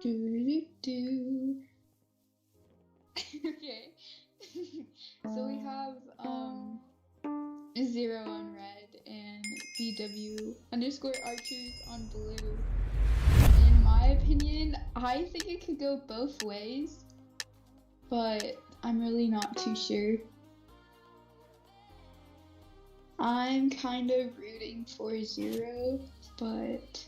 Do. Okay. So we have Zero on red and BW_archers on blue. In my opinion, I think it could go both ways, but I'm really not too sure. I'm kind of rooting for Zero, but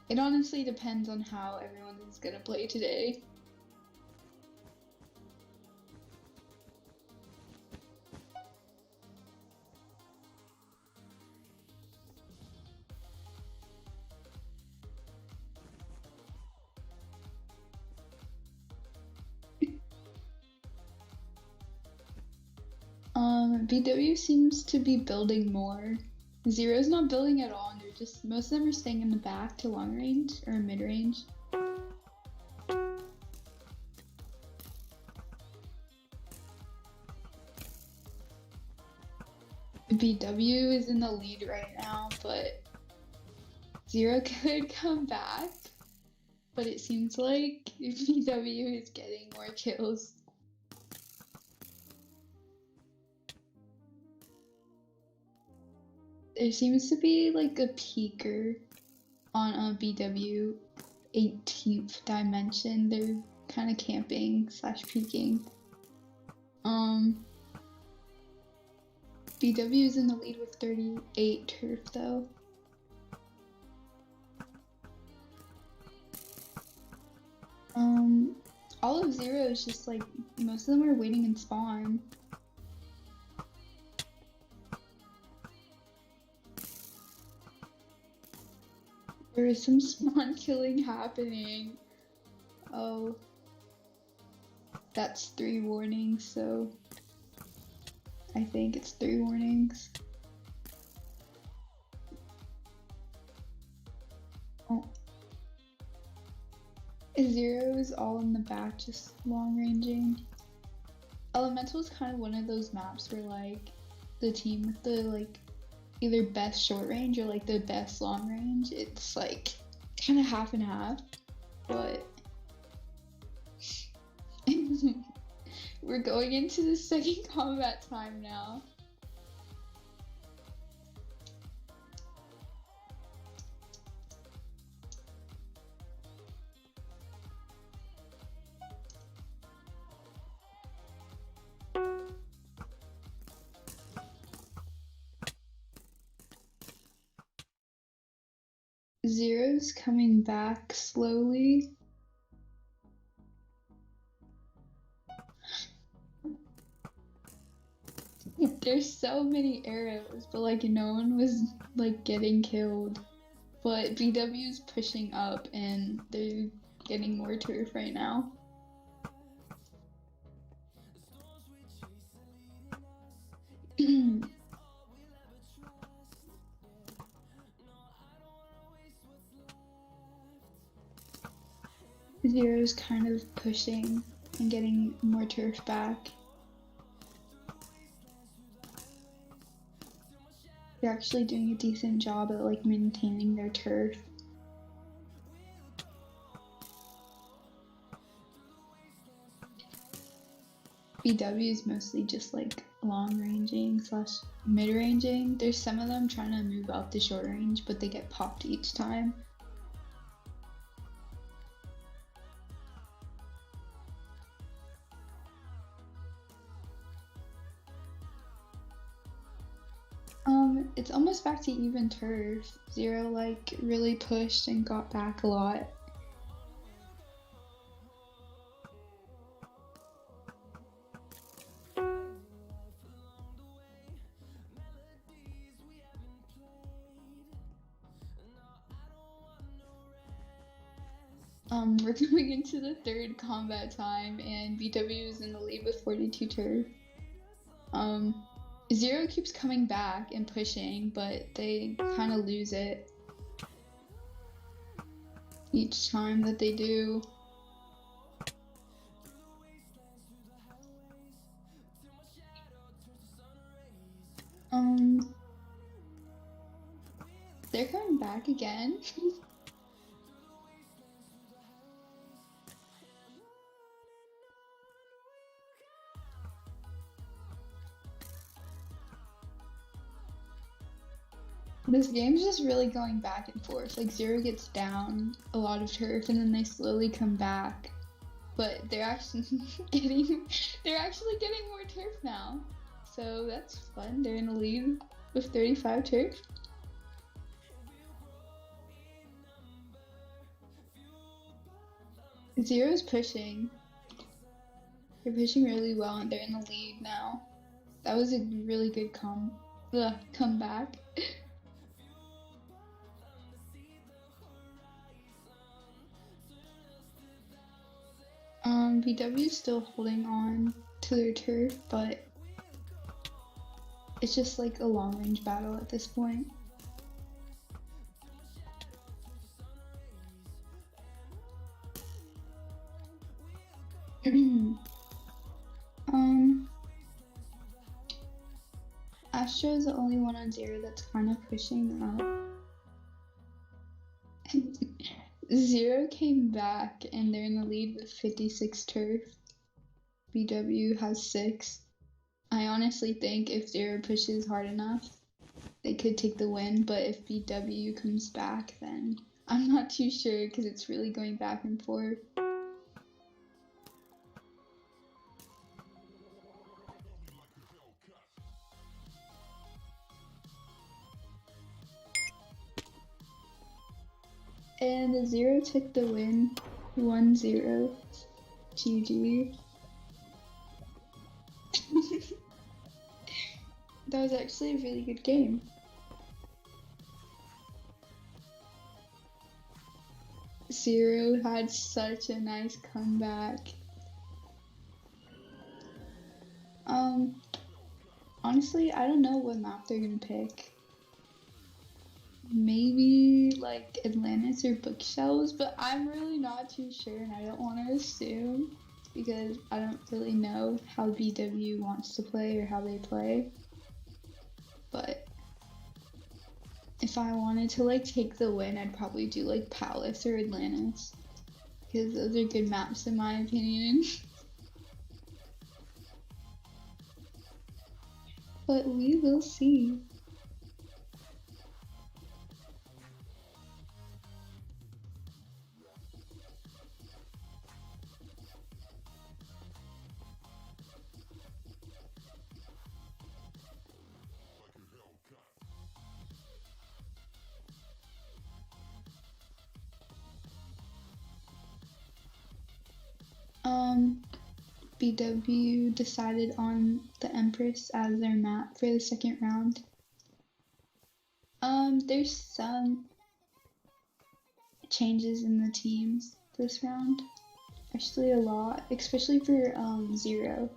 it honestly depends on how everyone is gonna play today. BW seems to be building more. Zero's not building at all, and they're just, most of them are staying in the back to long range or mid range. BW is in the lead right now, but Zero could come back. But it seems like BW is getting more kills. There seems to be like a peeker on a BW 18th dimension. They're kind of camping / peeking. BW is in the lead with 38 turf though. All of Zero is just like, most of them are waiting in spawn. There is some spawn killing happening. Oh. That's 3 warnings, so I think it's 3 warnings. Oh. Zero is all in the back, just long ranging. Elemental is kind of one of those maps where like the team with the like either best short range or like the best long range, it's like kind of half and half, but we're going into the second combat time now. Zero's coming back slowly. There's so many arrows, but like no one was like getting killed. But BW's pushing up and they're getting more turf right now. Zero's kind of pushing and getting more turf back. They're actually doing a decent job at like maintaining their turf. BW is mostly just like long ranging / mid ranging. There's some of them trying to move up the short range, but they get popped each time. It's almost back to even turf. Zero like really pushed and got back a lot. We're going into the third combat time and BW is in the lead with 42 turf. Zero keeps coming back and pushing, but they kind of lose it each time that they do. They're coming back again. This game's just really going back and forth. Like Zero gets down a lot of turf and then they slowly come back. But they're actually getting more turf now. So that's fun. They're in the lead with 35 turf. Zero's pushing. They're pushing really well and they're in the lead now. That was a really good comeback. BW is still holding on to their turf, but it's just like a long range battle at this point. Astro is the only one on Zero that's kind of pushing up. Zero came back and they're in the lead with 56 turf. BW has 6. I honestly think if Zero pushes hard enough, they could take the win, but if BW comes back, then I'm not too sure because it's really going back and forth. And the Zero took the win, 1-0. GG. That was actually a really good game. Zero had such a nice comeback. Honestly, I don't know what map they're gonna pick. Maybe like Atlantis or Bookshelves, but I'm really not too sure and I don't want to assume because I don't really know how BW wants to play or how they play. But if I wanted to like take the win, I'd probably do like Palace or Atlantis because those are good maps in my opinion. But we will see. BW decided on the Empress as their map for the second round. There's some changes in the teams this round. Actually a lot, especially for Zero.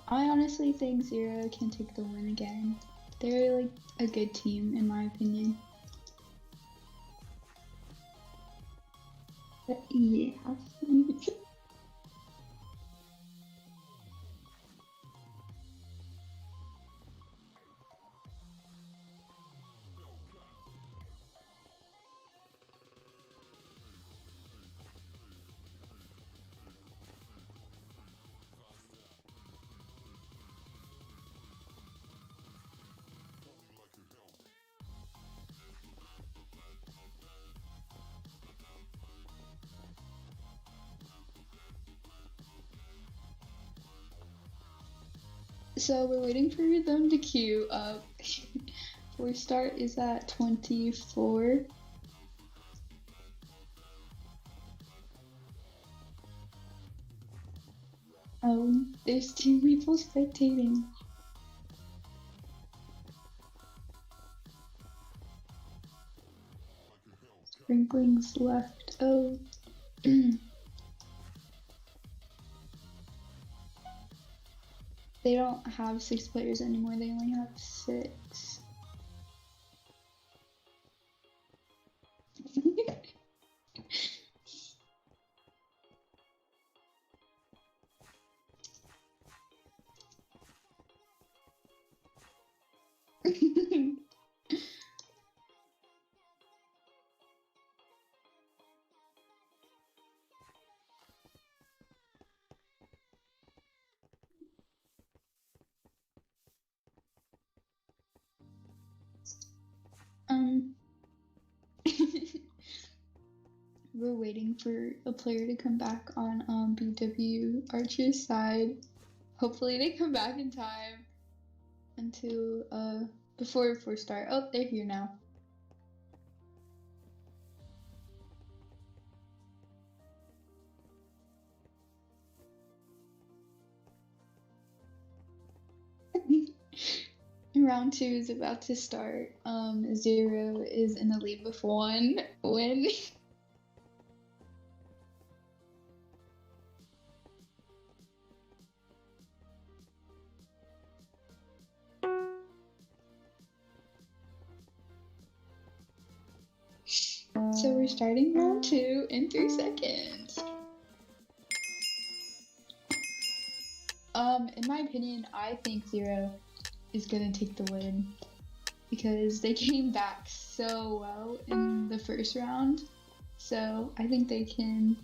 I honestly think Zero can take the win again. They're like a good team in my opinion. But yeah. So we're waiting for them to queue up. Force start is at 24. There's 2 people spectating. Sprinklings left. Oh. They don't have 6 players anymore, they only have 6. waiting for a player to come back on BW Archer's side. Hopefully they come back in time until before start. Oh, they're here now. Round 2 is about to start. 0 is in the lead with 1 win. So we're starting round 2 in 3 seconds. In my opinion, I think 0 is gonna take the win because they came back so well in the first round. So I think they can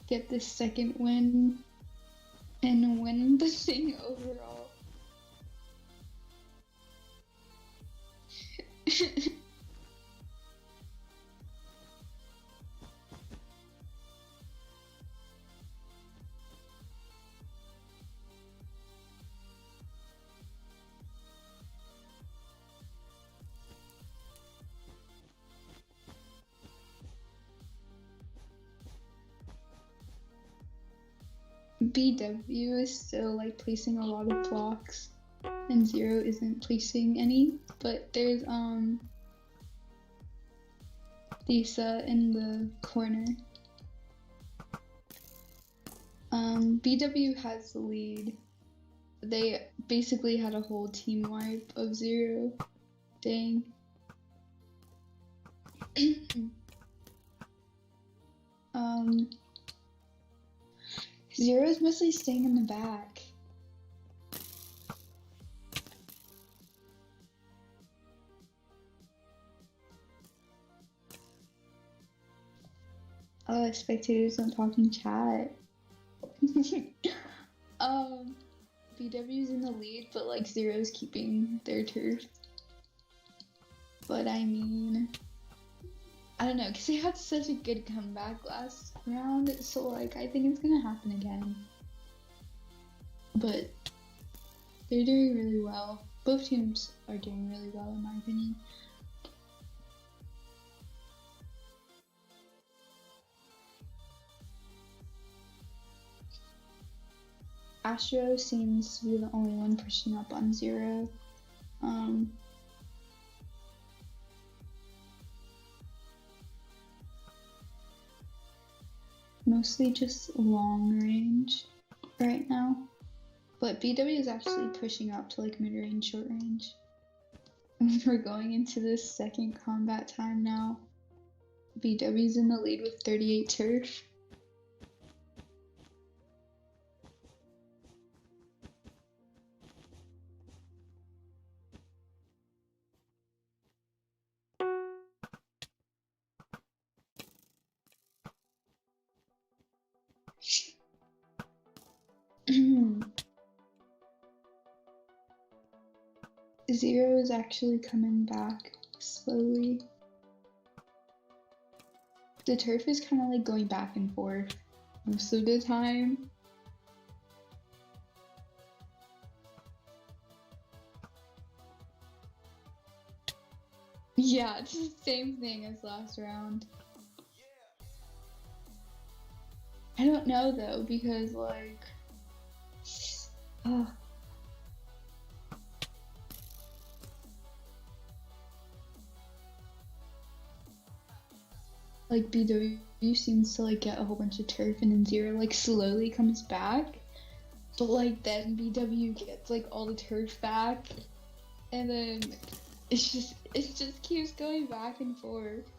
get the second win and win the thing overall. BW is still like placing a lot of blocks and 0 isn't placing any, but there's Lisa in the corner. BW has the lead. They basically had a whole team wipe of 0. Dang. 0 is mostly staying in the back. Spectators don't talk in chat. BW's in the lead, but like 0's keeping their turf. But I mean, I don't know, because they had such a good comeback last round, so like I think it's gonna happen again. But they're doing really well. Both teams are doing really well in my opinion. Astro seems to be the only one pushing up on 0. Mostly just long range right now. But BW is actually pushing up to like mid-range, short range. We're going into the second combat time now. BW's in the lead with 38 turf. Zero is actually coming back slowly. The turf is kind of like going back and forth most of the time. Yeah, it's the same thing as last round. I don't know though, because like, like BW seems to like get a whole bunch of turf and then Zero like slowly comes back, but like then BW gets like all the turf back, and then it just keeps going back and forth.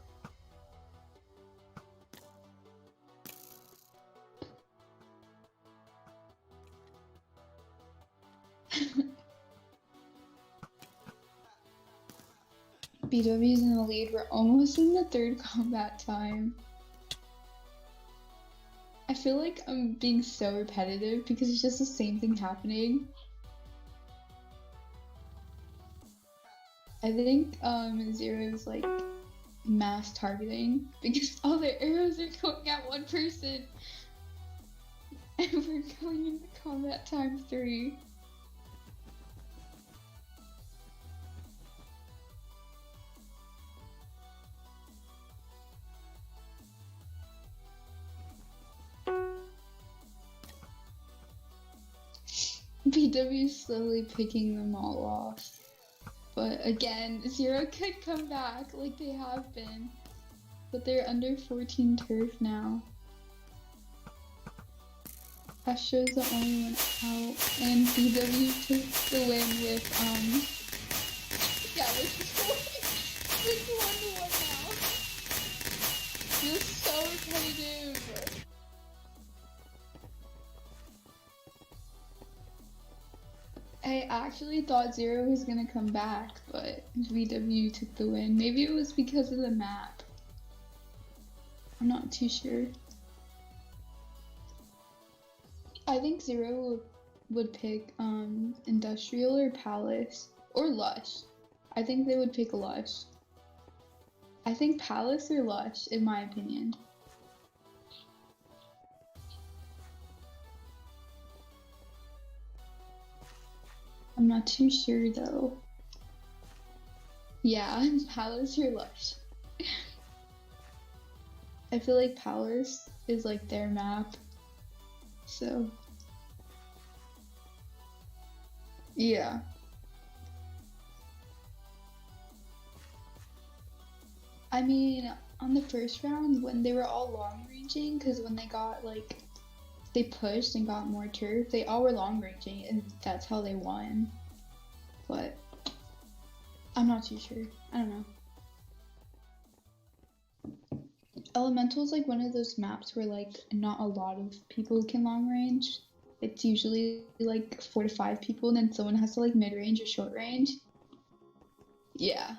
BW's in the lead. We're almost in the third combat time. I feel like I'm being so repetitive because it's just the same thing happening. I think Zero's like mass targeting because all their arrows are going at one person. And we're going into combat times 3. BW is slowly picking them all off. But again, Zero could come back like they have been. But they're under 14 turf now. Astro's the only one out. And BW took the win with, yeah, it's 1-1 now. Feels so repetitive. I actually thought Zero was gonna come back, but VW took the win. Maybe it was because of the map. I'm not too sure. I think Zero would pick Industrial or Palace or Lush. I think they would pick Lush. I think Palace or Lush, in my opinion. I'm not too sure though. Yeah, Palace or Lush. I feel like Palace is like their map. So, yeah. I mean, on the first round, when they were all long ranging, because when they got like, they pushed and got more turf, they all were long ranging, and that's how they won. But I'm not too sure. I don't know. Elemental is like one of those maps where like not a lot of people can long range. It's usually like 4 to 5 people, and then someone has to like mid range or short range. Yeah.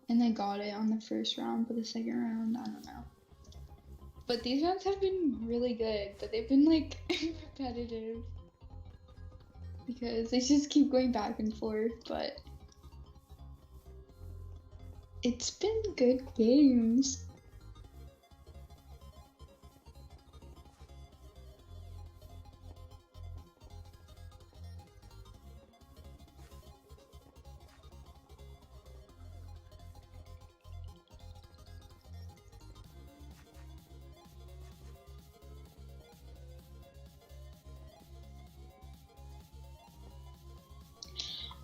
And they got it on the first round, but the second round, I don't know. But these rounds have been really good, but they've been like repetitive because they just keep going back and forth, but it's been good games.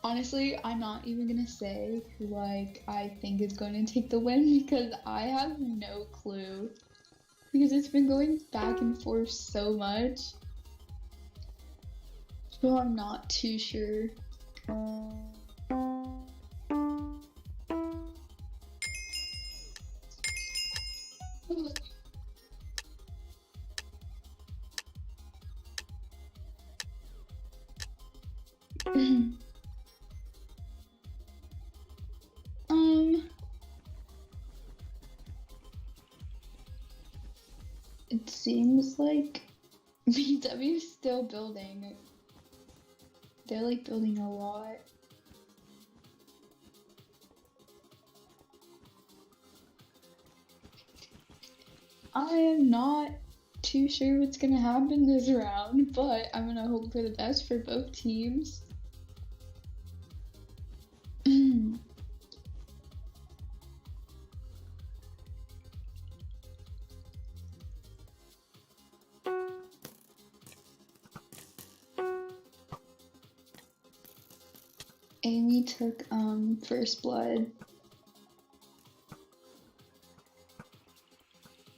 Honestly, I'm not even gonna say who like I think is going to take the win because I have no clue. Because it's been going back and forth so much. So I'm not too sure. It seems like VW is still building. They're like building a lot. I am not too sure what's gonna happen this round, but I'm gonna hope for the best for both teams. Amy took first blood.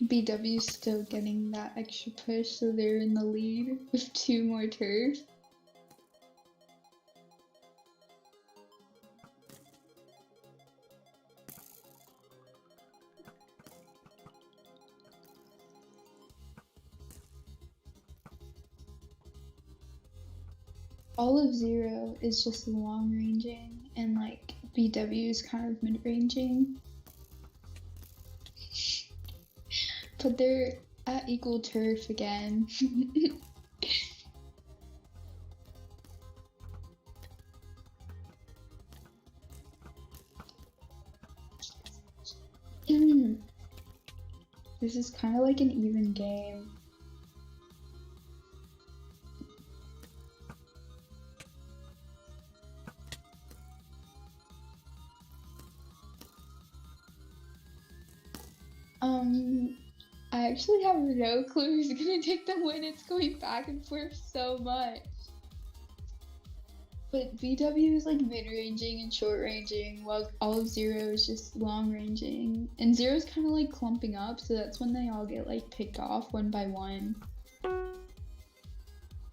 BW's still getting that extra push, so they're in the lead with 2 more turf. All of Zero is just long ranging, and like BW is kind of mid ranging. But they're at equal turf again. This is kind of like an even game. I actually have no clue who's gonna take the win. It's going back and forth so much. But VW is like mid-ranging and short-ranging, while all of Zero is just long-ranging. And Zero's kind of like clumping up, so that's when they all get like picked off one by one.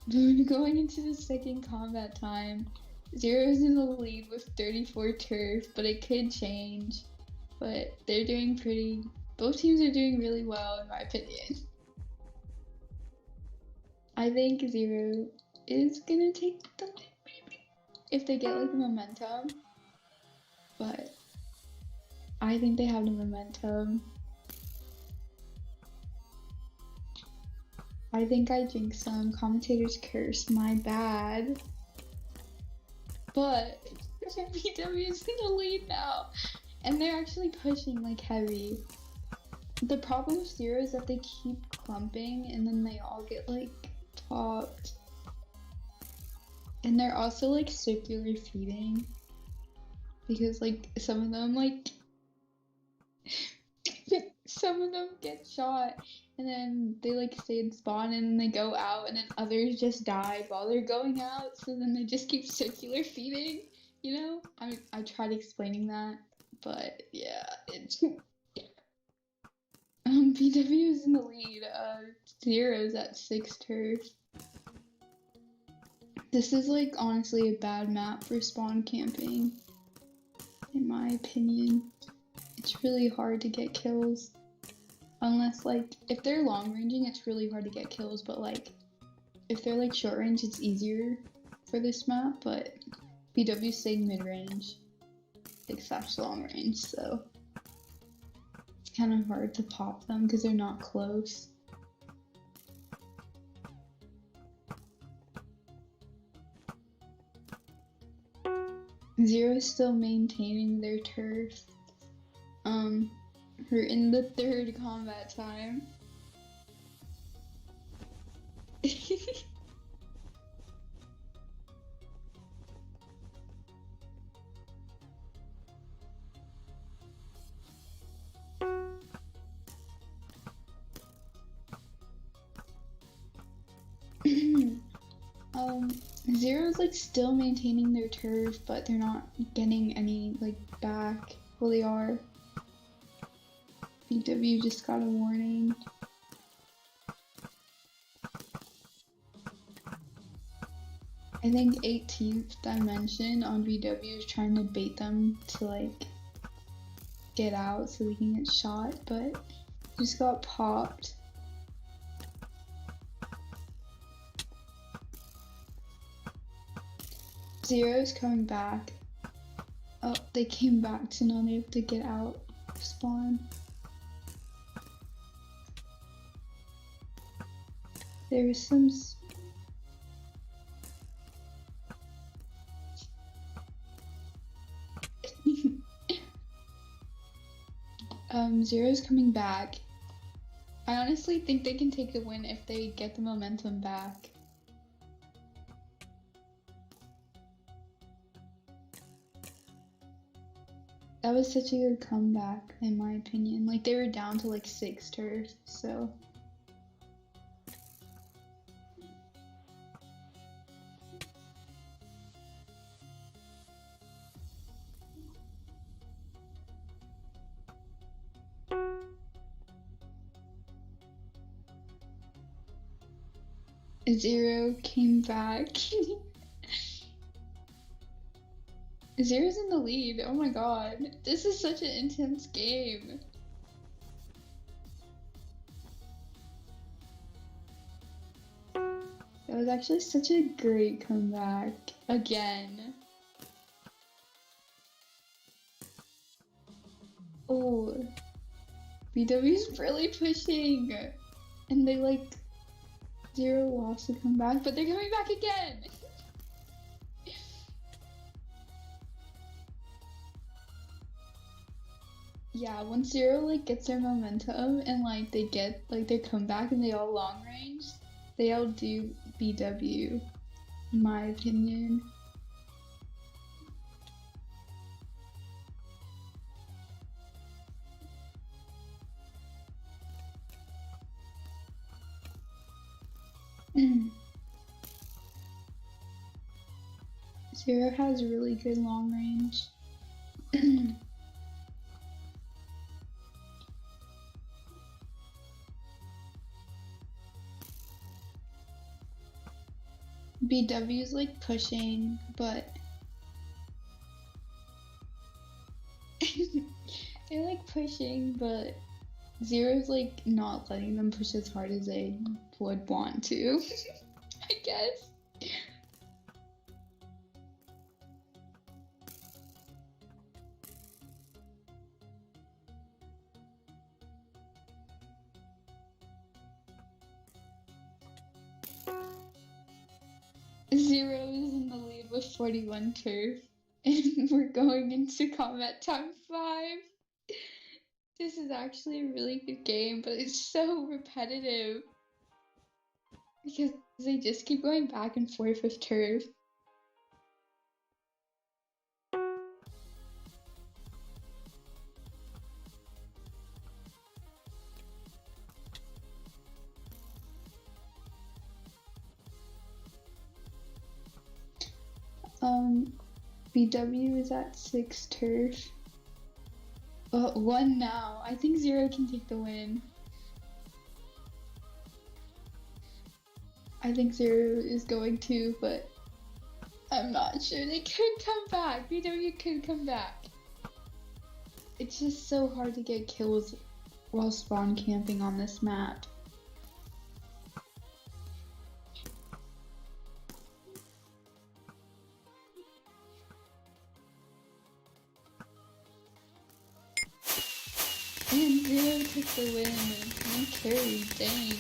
Going into the second combat time, Zero's in the lead with 34 turf, but it could change. But they're doing both teams are doing really well in my opinion. I think Zero is gonna take the win maybe, if they get like the momentum. But I think they have the momentum. I think I jinxed some. Commentators curse, my bad. But BW is in the lead now. And they're actually pushing like heavy. The problem with Zero is that they keep clumping and then they all get like popped. And they're also like circular feeding. Because like some of them get shot and then they like stay in spawn and then they go out and then others just die while they're going out, so then they just keep circular feeding, you know? I tried explaining that, but yeah, it's BW is in the lead. Zero's at 6 turf. This is like honestly a bad map for spawn camping, in my opinion. It's really hard to get kills. Unless like, if they're long ranging, it's really hard to get kills, but like, if they're like short range, it's easier for this map, but BW's staying mid range, like slash long range, so it's kind of hard to pop them because they're not close. Zero's still maintaining their turf. We're in the third combat time. Zero's like still maintaining their turf, but they're not getting any like back. Well, they are. BW just got a warning. I think 18th dimension on BW is trying to bait them to like get out so they can get shot, but just got popped. Zero's coming back. Oh, they came back, so now they have to get out of spawn. There's some Zero's coming back. I honestly think they can take the win if they get the momentum back. That was such a good comeback, in my opinion. Like, they were down to like 6 turf, so. Zero came back. Zero's in the lead. Oh my god. This is such an intense game. That was actually such a great comeback. Again. Oh. BW's really pushing. And they like... Zero lost to come back, but they're coming back again! Yeah, once Zero like gets their momentum and like they get like their comeback and they all long range, they all do BW, in my opinion. Zero has really good long range. BW's like pushing, but they're like pushing, but Zero's like not letting them push as hard as they would want to, I guess. Zero is in the lead with 41 turf, and we're going into combat time 5. This is actually a really good game, but it's so repetitive because they just keep going back and forth with turf. BW is at 6 turf. 1 now. I think Zero can take the win. I think Zero is going to, but I'm not sure. They could come back. BW could come back. It's just so hard to get kills while spawn camping on this map. And Zero took the win. No carry, dang.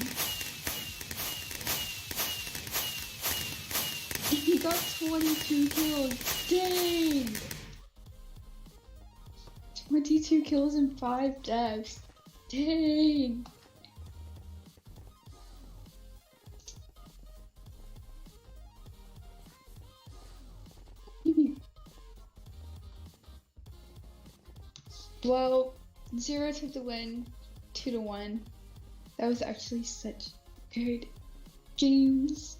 He got 22 kills. Dang! 22 kills and 5 deaths. Dang! Well, Zero took the win, 2-1. That was actually such good games.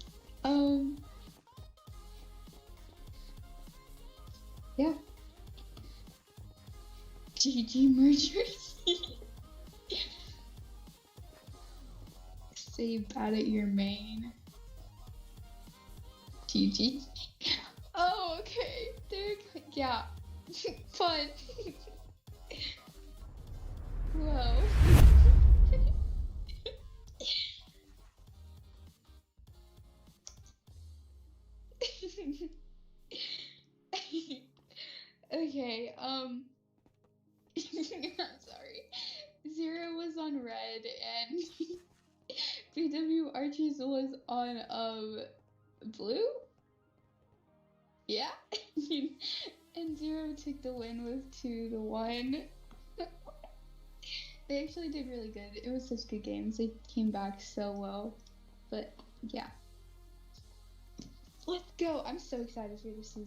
Yeah. GG mergers. Say bad at your main. GG. Oh, okay. Yeah. Fun. Whoa. Okay, I'm sorry. Zero was on red and BW Archers was on blue? Yeah. And Zero took the win with 2-1. They actually did really good. It was such good games. They came back so well. But yeah. Let's go. I'm so excited for this season.